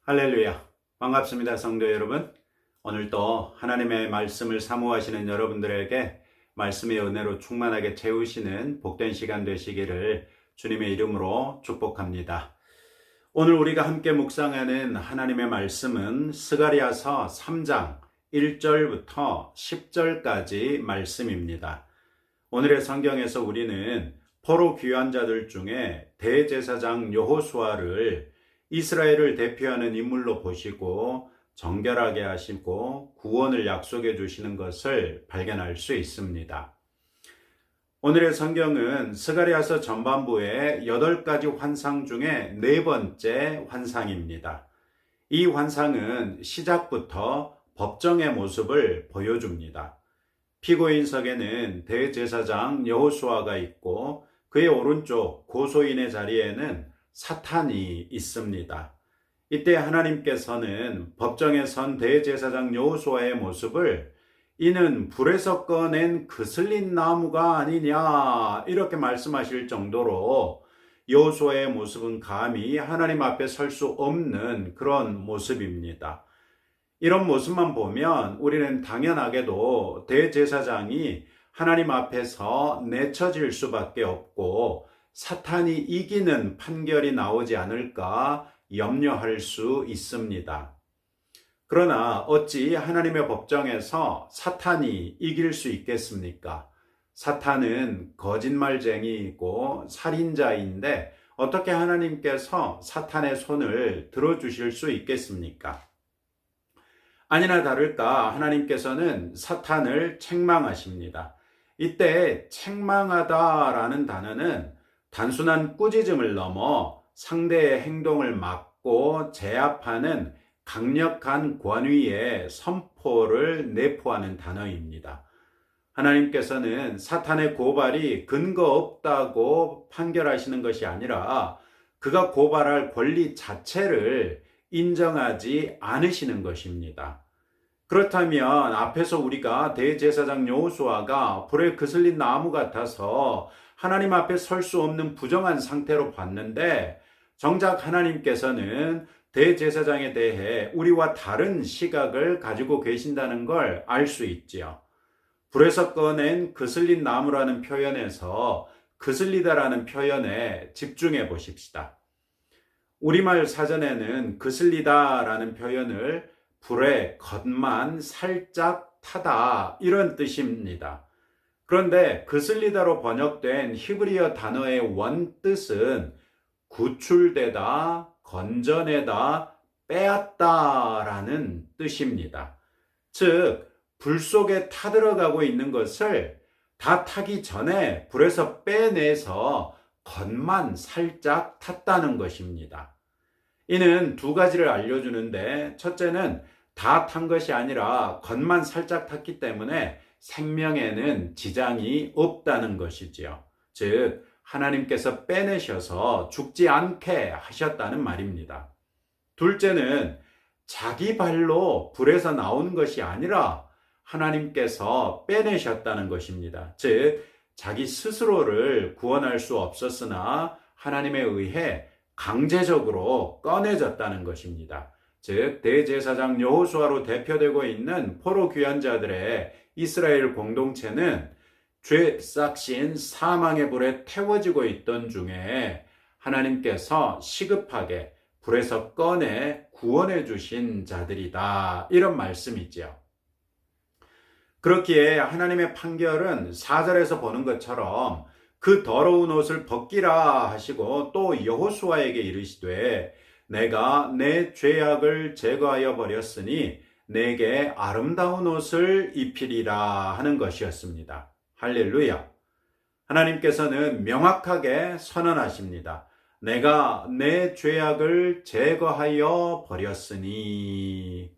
할렐루야. 반갑습니다, 성도 여러분. 오늘도 하나님의 말씀을 사모하시는 여러분들에게 말씀의 은혜로 충만하게 채우시는 복된 시간 되시기를 주님의 이름으로 축복합니다. 오늘 우리가 함께 묵상하는 하나님의 말씀은 스가랴서 3장 1절부터 10절까지 말씀입니다. 오늘의 성경에서 우리는 포로 귀환 자들 중에 대제사장 여호수아를 이스라엘을 대표하는 인물로 보시고 정결하게 하시고 구원을 약속해 주시는 것을 발견할 수 있습니다. 오늘의 성경은 스가랴서 전반부의 8가지 환상 중에 4번째 환상입니다. 이 환상은 시작부터 법정의 모습을 보여줍니다. 피고인석에는 대제사장 여호수아가 있고 그의 오른쪽 고소인의 자리에는 사탄이 있습니다. 이때 하나님께서는 법정에 선 대제사장 여호수아의 모습을 이는 불에서 꺼낸 그슬린 나무가 아니냐 이렇게 말씀하실 정도로 여호수아의 모습은 감히 하나님 앞에 설 수 없는 그런 모습입니다. 이런 모습만 보면 우리는 당연하게도 대제사장이 하나님 앞에서 내쳐질 수밖에 없고 사탄이 이기는 판결이 나오지 않을까 염려할 수 있습니다. 그러나 어찌 하나님의 법정에서 사탄이 이길 수 있겠습니까? 사탄은 거짓말쟁이이고 살인자인데 어떻게 하나님께서 사탄의 손을 들어주실 수 있겠습니까? 아니나 다를까 하나님께서는 사탄을 책망하십니다. 이때 책망하다라는 단어는 단순한 꾸짖음을 넘어 상대의 행동을 막고 제압하는 강력한 권위의 선포를 내포하는 단어입니다. 하나님께서는 사탄의 고발이 근거 없다고 판결하시는 것이 아니라 그가 고발할 권리 자체를 인정하지 않으시는 것입니다. 그렇다면 앞에서 우리가 대제사장 여호수아가 불에 그슬린 나무 같아서 하나님 앞에 설 수 없는 부정한 상태로 봤는데 정작 하나님께서는 대제사장에 대해 우리와 다른 시각을 가지고 계신다는 걸 알 수 있지요. 불에서 꺼낸 그슬린 나무라는 표현에서 그슬리다라는 표현에 집중해 보십시다. 우리말 사전에는 그슬리다라는 표현을 불에 겉만 살짝 타다 이런 뜻입니다. 그런데 그슬리다로 번역된 히브리어 단어의 원뜻은 구출되다, 건져내다, 빼앗다라는 뜻입니다. 즉, 불 속에 타들어가고 있는 것을 다 타기 전에 불에서 빼내서 겉만 살짝 탔다는 것입니다. 이는 두 가지를 알려주는데 첫째는 다 탄 것이 아니라 겉만 살짝 탔기 때문에 생명에는 지장이 없다는 것이지요. 즉 하나님께서 빼내셔서 죽지 않게 하셨다는 말입니다. 둘째는 자기 발로 불에서 나온 것이 아니라 하나님께서 빼내셨다는 것입니다. 즉 자기 스스로를 구원할 수 없었으나 하나님에 의해 강제적으로 꺼내졌다는 것입니다. 즉 대제사장 여호수아로 대표되고 있는 포로 귀환자들의 이스라엘 공동체는 죄 싹신 사망의 불에 태워지고 있던 중에 하나님께서 시급하게 불에서 꺼내 구원해 주신 자들이다 이런 말씀이지요. 그렇기에 하나님의 판결은 4절에서 보는 것처럼 그 더러운 옷을 벗기라 하시고 또 여호수아에게 이르시되 내가 내 죄악을 제거하여 버렸으니 내게 아름다운 옷을 입히리라 하는 것이었습니다. 할렐루야. 하나님께서는 명확하게 선언하십니다. 내가 내 죄악을 제거하여 버렸으니.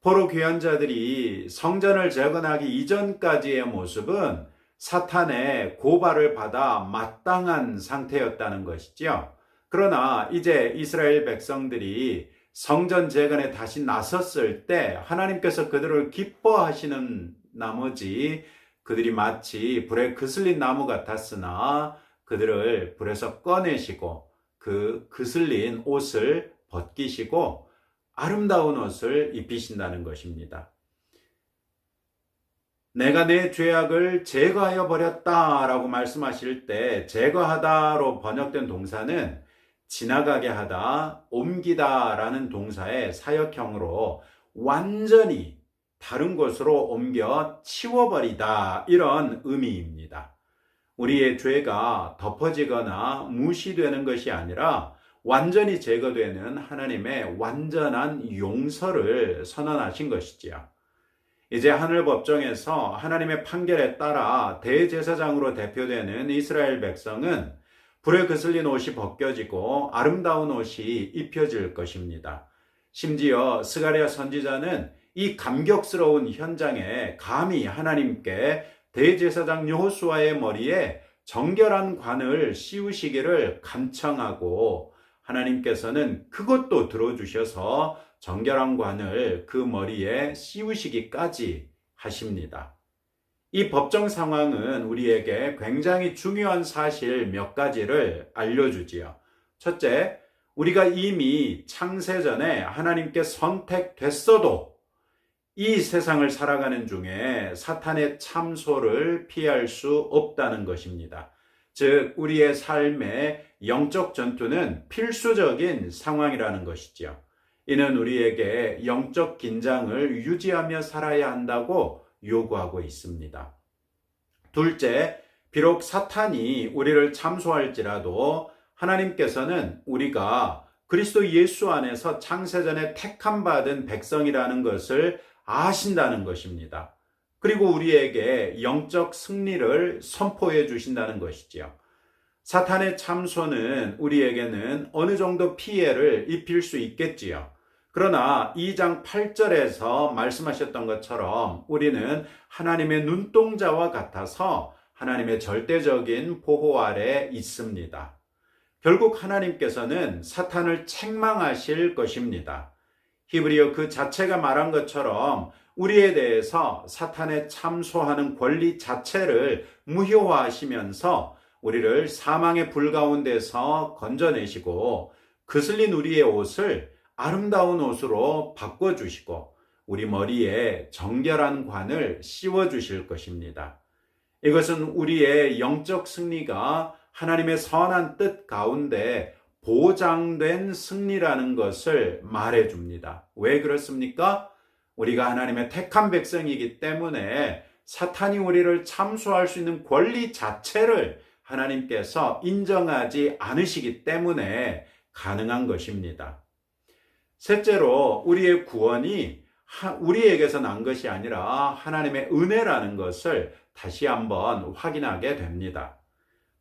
포로 귀환자들이 성전을 재건하기 이전까지의 모습은 사탄의 고발을 받아 마땅한 상태였다는 것이죠. 그러나 이제 이스라엘 백성들이 성전 재건에 다시 나섰을 때 하나님께서 그들을 기뻐하시는 나머지 그들이 마치 불에 그슬린 나무 같았으나 그들을 불에서 꺼내시고 그 그슬린 옷을 벗기시고 아름다운 옷을 입히신다는 것입니다. 내가 내 죄악을 제거하여 버렸다라고 말씀하실 때 제거하다로 번역된 동사는 지나가게 하다, 옮기다라는 동사의 사역형으로 완전히 다른 곳으로 옮겨 치워버리다 이런 의미입니다. 우리의 죄가 덮어지거나 무시되는 것이 아니라 완전히 제거되는 하나님의 완전한 용서를 선언하신 것이지요. 이제 하늘 법정에서 하나님의 판결에 따라 대제사장으로 대표되는 이스라엘 백성은 불에 그슬린 옷이 벗겨지고 아름다운 옷이 입혀질 것입니다. 심지어 스가랴 선지자는 이 감격스러운 현장에 감히 하나님께 대제사장 여호수아의 머리에 정결한 관을 씌우시기를 간청하고 하나님께서는 그것도 들어주셔서 정결한 관을 그 머리에 씌우시기까지 하십니다. 이 법정 상황은 우리에게 굉장히 중요한 사실 몇 가지를 알려주지요. 첫째, 우리가 이미 창세전에 하나님께 선택됐어도 이 세상을 살아가는 중에 사탄의 참소를 피할 수 없다는 것입니다. 즉, 우리의 삶의 영적 전투는 필수적인 상황이라는 것이죠. 이는 우리에게 영적 긴장을 유지하며 살아야 한다고 요구하고 있습니다. 둘째, 비록 사탄이 우리를 참소할지라도 하나님께서는 우리가 그리스도 예수 안에서 창세전에 택함 받은 백성이라는 것을 아신다는 것입니다. 그리고 우리에게 영적 승리를 선포해 주신다는 것이지요. 사탄의 참소는 우리에게는 어느 정도 피해를 입힐 수 있겠지요. 그러나 2장 8절에서 말씀하셨던 것처럼 우리는 하나님의 눈동자와 같아서 하나님의 절대적인 보호 아래 있습니다. 결국 하나님께서는 사탄을 책망하실 것입니다. 히브리어 그 자체가 말한 것처럼 우리에 대해서 사탄의 참소하는 권리 자체를 무효화하시면서 우리를 사망의 불 가운데서 건져내시고 그슬린 우리의 옷을 아름다운 옷으로 바꿔주시고 우리 머리에 정결한 관을 씌워주실 것입니다. 이것은 우리의 영적 승리가 하나님의 선한 뜻 가운데 보장된 승리라는 것을 말해줍니다. 왜 그렇습니까? 우리가 하나님의 택한 백성이기 때문에 사탄이 우리를 참소할 수 있는 권리 자체를 하나님께서 인정하지 않으시기 때문에 가능한 것입니다. 셋째로 우리의 구원이 우리에게서 난 것이 아니라 하나님의 은혜라는 것을 다시 한번 확인하게 됩니다.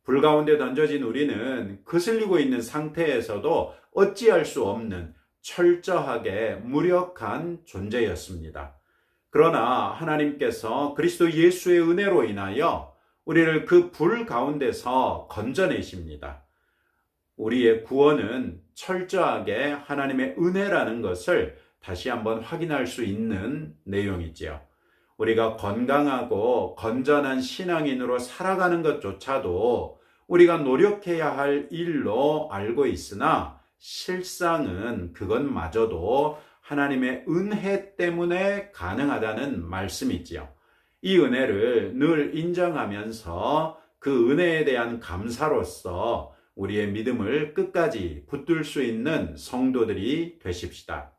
불 가운데 던져진 우리는 거슬리고 있는 상태에서도 어찌할 수 없는 철저하게 무력한 존재였습니다. 그러나 하나님께서 그리스도 예수의 은혜로 인하여 우리를 그 불 가운데서 건져내십니다. 우리의 구원은 철저하게 하나님의 은혜라는 것을 다시 한번 확인할 수 있는 내용이지요. 우리가 건강하고 건전한 신앙인으로 살아가는 것조차도 우리가 노력해야 할 일로 알고 있으나 실상은 그것마저도 하나님의 은혜 때문에 가능하다는 말씀이지요. 이 은혜를 늘 인정하면서 그 은혜에 대한 감사로서 우리의 믿음을 끝까지 붙들 수 있는 성도들이 되십시다.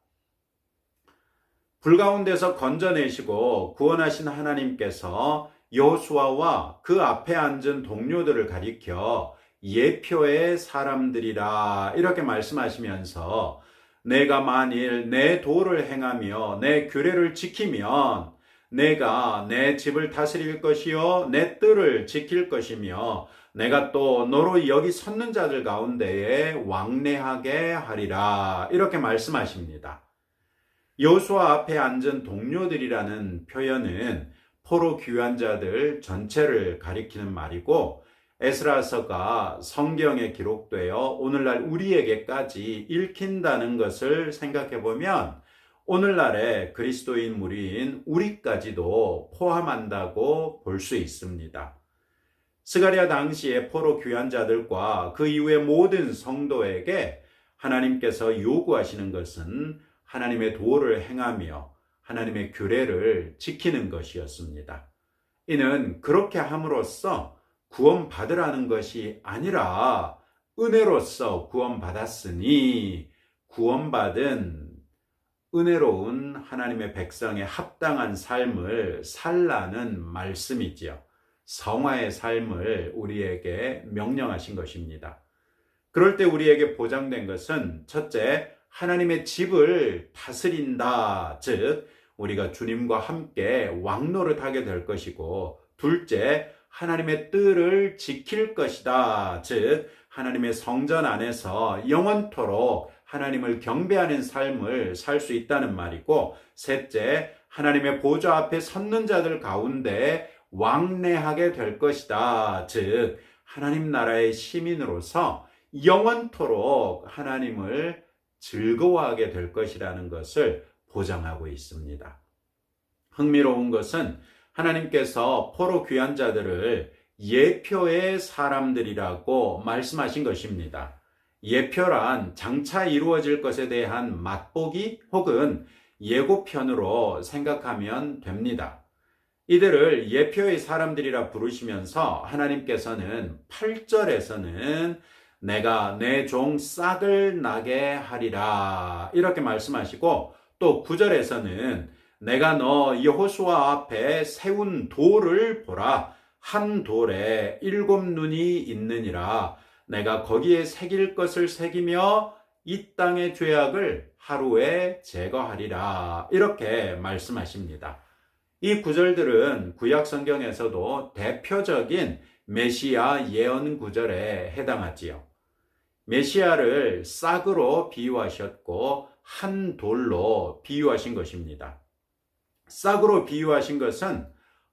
불 가운데서 건져내시고 구원하신 하나님께서 여호수아와 그 앞에 앉은 동료들을 가리켜 예표의 사람들이라 이렇게 말씀하시면서 내가 만일 내 도를 행하며 내 규례를 지키면 내가 내 집을 다스릴 것이요 내 뜰을 지킬 것이며 내가 또 너로 여기 섰는 자들 가운데에 왕래하게 하리라 이렇게 말씀하십니다. 여호수아 앞에 앉은 동료들이라는 표현은 포로 귀환 자들 전체를 가리키는 말이고 에스라서가 성경에 기록되어 오늘날 우리에게까지 읽힌다는 것을 생각해 보면 오늘날의 그리스도인 무리인 우리까지도 포함한다고 볼 수 있습니다. 스가랴 당시의 포로 귀환자들과 그 이후의 모든 성도에게 하나님께서 요구하시는 것은 하나님의 도를 행하며 하나님의 규례를 지키는 것이었습니다. 이는 그렇게 함으로써 구원받으라는 것이 아니라 은혜로서 구원받았으니 구원받은 은혜로운 하나님의 백성의 합당한 삶을 살라는 말씀이지요. 성화의 삶을 우리에게 명령하신 것입니다. 그럴 때 우리에게 보장된 것은 첫째, 하나님의 집을 다스린다. 즉, 우리가 주님과 함께 왕노릇하게 될 것이고, 둘째, 하나님의 뜰을 지킬 것이다. 즉, 하나님의 성전 안에서 영원토록 하나님을 경배하는 삶을 살 수 있다는 말이고, 셋째, 하나님의 보좌 앞에 섰는 자들 가운데 왕래하게 될 것이다. 즉, 하나님 나라의 시민으로서 영원토록 하나님을 즐거워하게 될 것이라는 것을 보장하고 있습니다. 흥미로운 것은 하나님께서 포로 귀한 자들을 예표의 사람들이라고 말씀하신 것입니다. 예표란 장차 이루어질 것에 대한 맛보기 혹은 예고편으로 생각하면 됩니다. 이들을 예표의 사람들이라 부르시면서 하나님께서는 8절에서는 내가 내 종 싹을 나게 하리라 이렇게 말씀하시고, 또 9절에서는 내가 너 여호수아 앞에 세운 돌을 보라. 한 돌에 7눈이 있느니라. 내가 거기에 새길 것을 새기며 이 땅의 죄악을 하루에 제거하리라. 이렇게 말씀하십니다. 이 구절들은 구약 성경에서도 대표적인 메시아 예언 구절에 해당하지요. 메시아를 싹으로 비유하셨고 한 돌로 비유하신 것입니다. 싹으로 비유하신 것은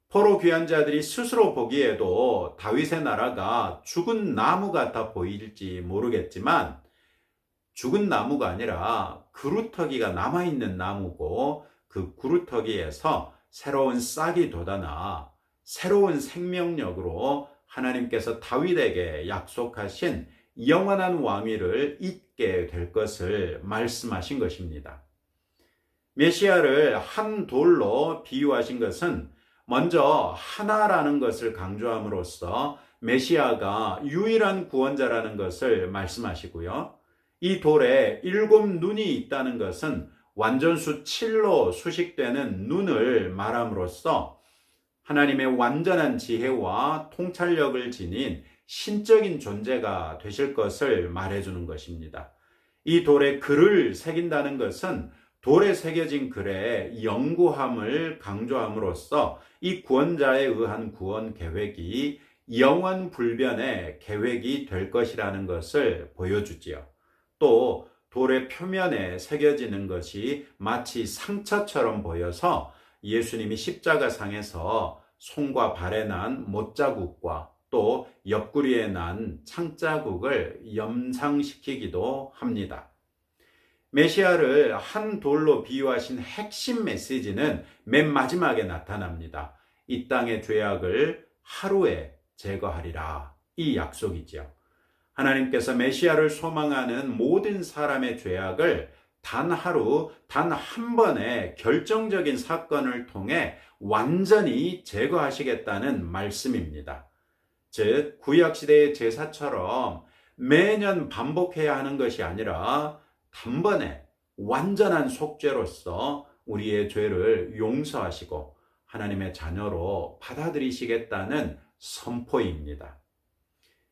포로 귀한 자들이 스스로 보기에도 다윗의 나라가 죽은 나무 같아 보일지 모르겠지만, 죽은 나무가 아니라 그루터기가 남아있는 나무고, 그 그루터기에서 새로운 싹이 돋아나 새로운 생명력으로 하나님께서 다윗에게 약속하신 영원한 왕위를 잇게 될 것을 말씀하신 것입니다. 메시아를 한 돌로 비유하신 것은 먼저 하나라는 것을 강조함으로써 메시아가 유일한 구원자라는 것을 말씀하시고요. 이 돌에 7눈이 있다는 것은 완전수 7로 수식되는 눈을 말함으로써 하나님의 완전한 지혜와 통찰력을 지닌 신적인 존재가 되실 것을 말해주는 것입니다. 이 돌에 글을 새긴다는 것은 돌에 새겨진 글의 영구함을 강조함으로써 이 구원자에 의한 구원 계획이 영원 불변의 계획이 될 것이라는 것을 보여주지요. 또 돌의 표면에 새겨지는 것이 마치 상처처럼 보여서 예수님이 십자가상에서 손과 발에 난 못자국과 또 옆구리에 난 창자국을 연상시키기도 합니다. 메시아를 한 돌로 비유하신 핵심 메시지는 맨 마지막에 나타납니다. 이 땅의 죄악을 하루에 제거하리라. 이 약속이죠. 하나님께서 메시아를 소망하는 모든 사람의 죄악을 단 하루, 단 한 번의 결정적인 사건을 통해 완전히 제거하시겠다는 말씀입니다. 즉, 구약시대의 제사처럼 매년 반복해야 하는 것이 아니라 단번에 완전한 속죄로서 우리의 죄를 용서하시고 하나님의 자녀로 받아들이시겠다는 선포입니다.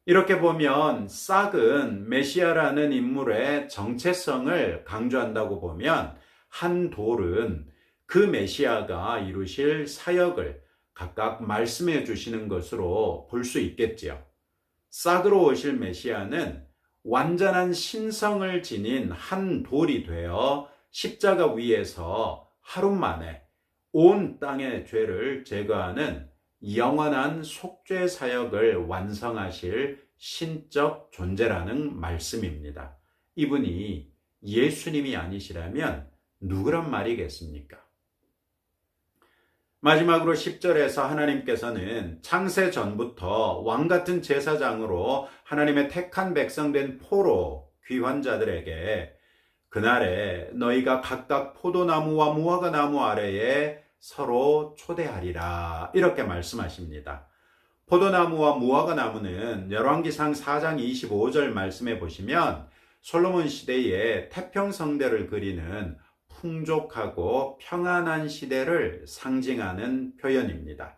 이렇게 보면 싹은 메시아라는 인물의 정체성을 강조한다고 보면, 한 돌은 그 메시아가 이루실 사역을 각각 말씀해 주시는 것으로 볼 수 있겠지요. 싹으로 오실 메시아는 완전한 신성을 지닌 한 돌이 되어 십자가 위에서 하루 만에 온 땅의 죄를 제거하는 영원한 속죄 사역을 완성하실 신적 존재라는 말씀입니다. 이분이 예수님이 아니시라면 누구란 말이겠습니까? 마지막으로 10절에서 하나님께서는 창세 전부터 왕같은 제사장으로 하나님의 택한 백성된 포로, 귀환자들에게 그날에 너희가 각각 포도나무와 무화과나무 아래에 서로 초대하리라 이렇게 말씀하십니다. 포도나무와 무화과나무는 열왕기상 4장 25절 말씀에 보시면 솔로몬 시대의 태평성대를 그리는 풍족하고 평안한 시대를 상징하는 표현입니다.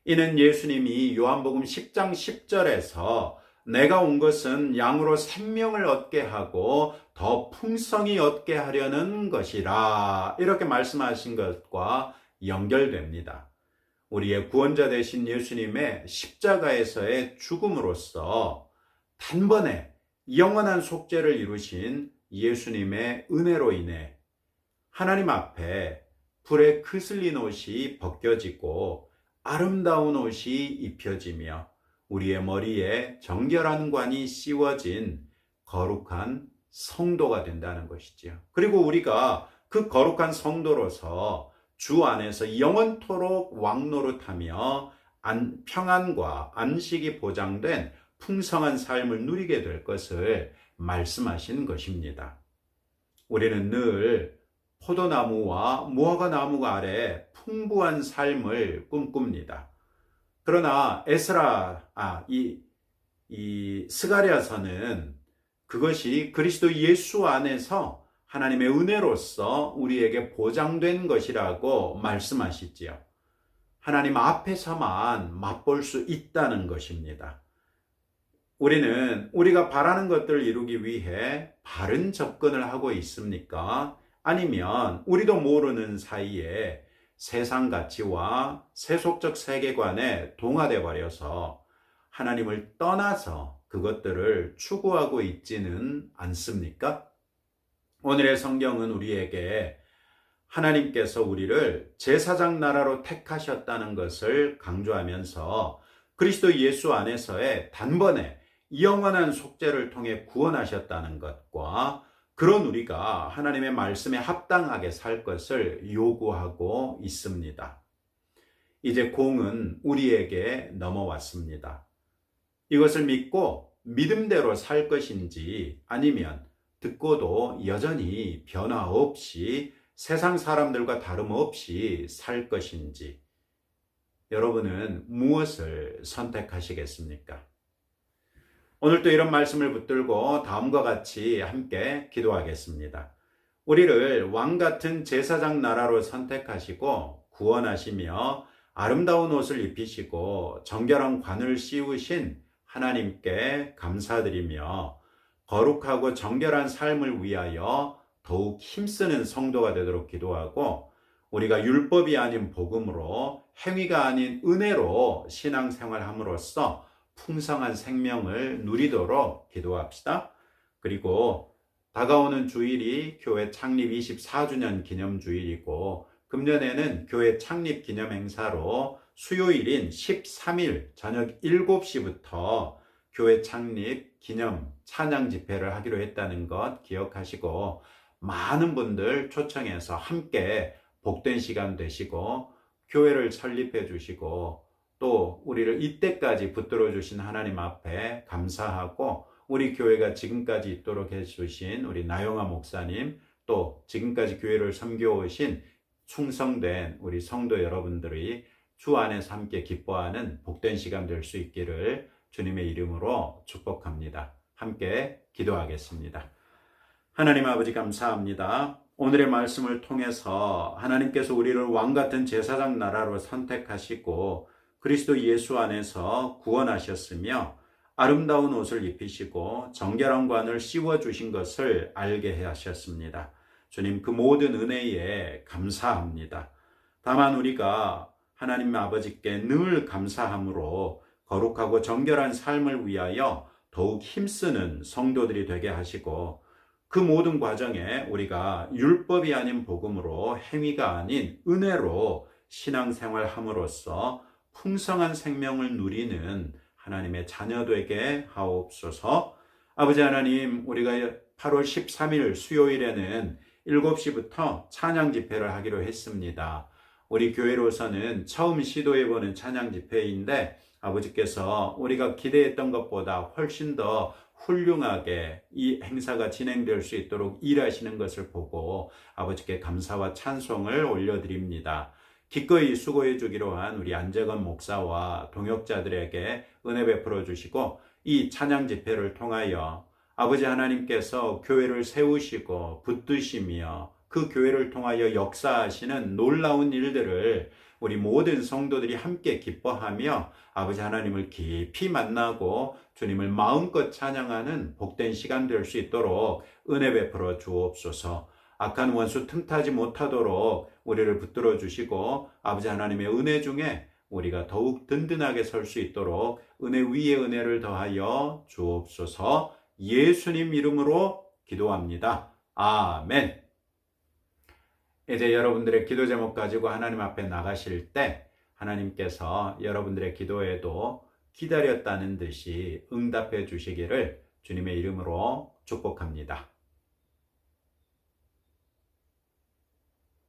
이는 예수님이 요한복음 10장 10절에서 내가 온 것은 양으로 생명을 얻게 하고 더 풍성히 얻게 하려는 것이라 이렇게 말씀하신 것과 연결됩니다. 우리의 구원자 되신 예수님의 십자가에서의 죽음으로써 단번에 영원한 속죄를 이루신 예수님의 은혜로 인해 하나님 앞에 불에 그슬린 옷이 벗겨지고 아름다운 옷이 입혀지며 우리의 머리에 정결한 관이 씌워진 거룩한 성도가 된다는 것이지요. 그리고 우리가 그 거룩한 성도로서 주 안에서 영원토록 왕노릇하며 평안과 안식이 보장된 풍성한 삶을 누리게 될 것을 말씀하신 것입니다. 우리는 늘 포도나무와 무화과나무 아래 풍부한 삶을 꿈꿉니다. 그러나 스가랴서는 그것이 그리스도 예수 안에서 하나님의 은혜로서 우리에게 보장된 것이라고 말씀하시지요. 하나님 앞에서만 맛볼 수 있다는 것입니다. 우리는 우리가 바라는 것들을 이루기 위해 바른 접근을 하고 있습니까? 아니면 우리도 모르는 사이에 세상 가치와 세속적 세계관에 동화되어 버려서 하나님을 떠나서 그것들을 추구하고 있지는 않습니까? 오늘의 성경은 우리에게 하나님께서 우리를 제사장 나라로 택하셨다는 것을 강조하면서 그리스도 예수 안에서의 단번에 영원한 속죄를 통해 구원하셨다는 것과 그런 우리가 하나님의 말씀에 합당하게 살 것을 요구하고 있습니다. 이제 공은 우리에게 넘어왔습니다. 이것을 믿고 믿음대로 살 것인지 아니면 듣고도 여전히 변화 없이 세상 사람들과 다름없이 살 것인지 여러분은 무엇을 선택하시겠습니까? 오늘 또 이런 말씀을 붙들고 다음과 같이 함께 기도하겠습니다. 우리를 왕같은 제사장 나라로 선택하시고 구원하시며 아름다운 옷을 입히시고 정결한 관을 씌우신 하나님께 감사드리며 거룩하고 정결한 삶을 위하여 더욱 힘쓰는 성도가 되도록 기도하고 우리가 율법이 아닌 복음으로 행위가 아닌 은혜로 신앙생활함으로써 풍성한 생명을 누리도록 기도합시다. 그리고 다가오는 주일이 교회 창립 24주년 기념주일이고 금년에는 교회 창립 기념 행사로 수요일인 13일 저녁 7시부터 교회 창립 기념 찬양 집회를 하기로 했다는 것 기억하시고 많은 분들 초청해서 함께 복된 시간 되시고 교회를 설립해 주시고 또 우리를 이때까지 붙들어 주신 하나님 앞에 감사하고 우리 교회가 지금까지 있도록 해주신 우리 나영아 목사님 또 지금까지 교회를 섬겨오신 충성된 우리 성도 여러분들이 주 안에서 함께 기뻐하는 복된 시간 될 수 있기를 주님의 이름으로 축복합니다. 함께 기도하겠습니다. 하나님 아버지 감사합니다. 오늘의 말씀을 통해서 하나님께서 우리를 왕같은 제사장 나라로 선택하시고 그리스도 예수 안에서 구원하셨으며 아름다운 옷을 입히시고 정결한 관을 씌워주신 것을 알게 하셨습니다. 주님 그 모든 은혜에 감사합니다. 다만 우리가 하나님 아버지께 늘 감사함으로 거룩하고 정결한 삶을 위하여 더욱 힘쓰는 성도들이 되게 하시고 그 모든 과정에 우리가 율법이 아닌 복음으로 행위가 아닌 은혜로 신앙생활함으로써 풍성한 생명을 누리는 하나님의 자녀되게 하옵소서. 아버지 하나님, 우리가 8월 13일 수요일에는 7시부터 찬양 집회를 하기로 했습니다. 우리 교회로서는 처음 시도해보는 찬양 집회인데 아버지께서 우리가 기대했던 것보다 훨씬 더 훌륭하게 이 행사가 진행될 수 있도록 일하시는 것을 보고 아버지께 감사와 찬송을 올려드립니다. 기꺼이 수고해 주기로 한 우리 안재건 목사와 동역자들에게 은혜 베풀어 주시고 이 찬양 집회를 통하여 아버지 하나님께서 교회를 세우시고 붙드시며 그 교회를 통하여 역사하시는 놀라운 일들을 우리 모든 성도들이 함께 기뻐하며 아버지 하나님을 깊이 만나고 주님을 마음껏 찬양하는 복된 시간 될 수 있도록 은혜 베풀어 주옵소서. 악한 원수 틈타지 못하도록 우리를 붙들어 주시고 아버지 하나님의 은혜 중에 우리가 더욱 든든하게 설 수 있도록 은혜 위에 은혜를 더하여 주옵소서. 예수님 이름으로 기도합니다. 아멘. 이제 여러분들의 기도 제목 가지고 하나님 앞에 나가실 때 하나님께서 여러분들의 기도에도 기다렸다는 듯이 응답해 주시기를 주님의 이름으로 축복합니다.